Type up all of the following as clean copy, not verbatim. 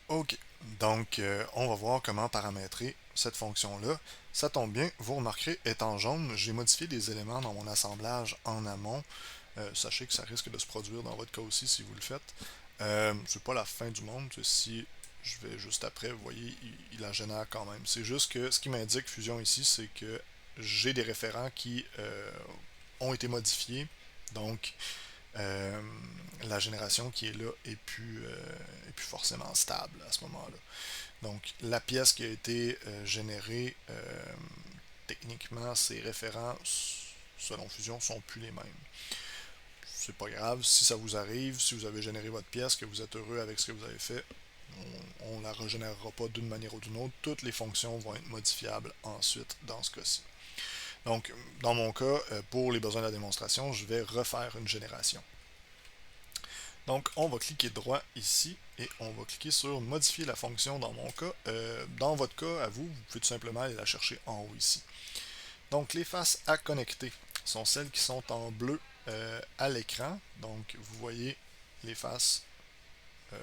Ok, donc on va voir comment paramétrer cette fonction-là. Ça tombe bien, vous remarquerez, étant jaune, j'ai modifié des éléments dans mon assemblage en amont. Sachez que ça risque de se produire dans votre cas aussi si vous le faites. C'est pas la fin du monde, si je vais juste après, vous voyez, il la génère quand même. C'est juste que ce qui m'indique Fusion ici, c'est que j'ai des référents qui ont été modifiés. Donc, euh, la génération qui est là est plus forcément stable à ce moment-là. Donc, la pièce qui a été générée, techniquement, ses référents, selon Fusion, sont plus les mêmes. C'est pas grave, si ça vous arrive, si vous avez généré votre pièce, que vous êtes heureux avec ce que vous avez fait, on ne la régénérera pas d'une manière ou d'une autre. Toutes les fonctions vont être modifiables ensuite dans ce cas-ci. Donc, dans mon cas, pour les besoins de la démonstration, je vais refaire une génération. Donc, on va cliquer droit ici et on va cliquer sur modifier la fonction dans mon cas. Dans votre cas, à vous, vous pouvez tout simplement aller la chercher en haut ici. Donc, les faces à connecter sont celles qui sont en bleu à l'écran. Donc, vous voyez les faces euh,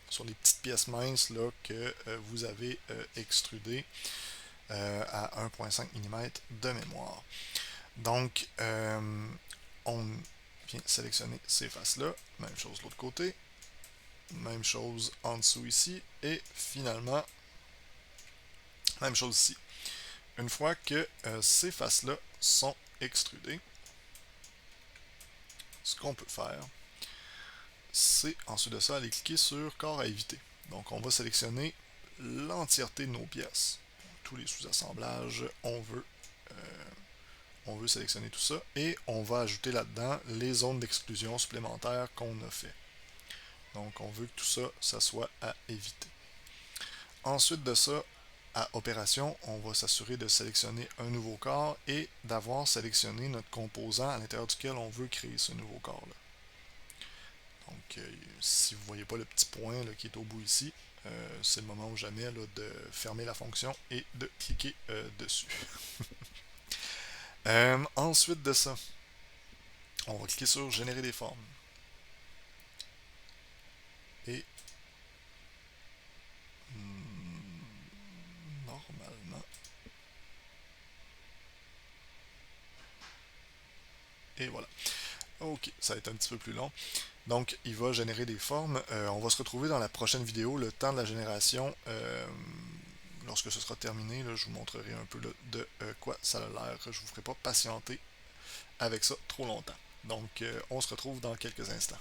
sur les petites pièces minces là, que vous avez extrudées à 1,5 mm de mémoire. Donc, on vient sélectionner ces faces-là. Même chose de l'autre côté. Même chose en dessous ici. Et finalement, même chose ici. Une fois que ces faces-là sont extrudées, ce qu'on peut faire, c'est ensuite de ça aller cliquer sur corps à éviter. Donc on va sélectionner l'entièreté de nos pièces. Tous les sous-assemblages, on veut sélectionner tout ça et on va ajouter là-dedans les zones d'exclusion supplémentaires qu'on a fait. Donc on veut que tout ça, ça soit à éviter. Ensuite de ça, à opération, on va s'assurer de sélectionner un nouveau corps et d'avoir sélectionné notre composant à l'intérieur duquel on veut créer ce nouveau corps-là. Donc, si vous ne voyez pas le petit point là, qui est au bout ici, c'est le moment ou jamais là, de fermer la fonction et de cliquer dessus. Ensuite de ça, on va cliquer sur générer des formes. Et normalement, et voilà. Ok, ça va être un petit peu plus long. Donc, il va générer des formes. On va se retrouver dans la prochaine vidéo, le temps de la génération. Lorsque ce sera terminé, là, je vous montrerai un peu de quoi ça a l'air. Je ne vous ferai pas patienter avec ça trop longtemps. Donc, on se retrouve dans quelques instants.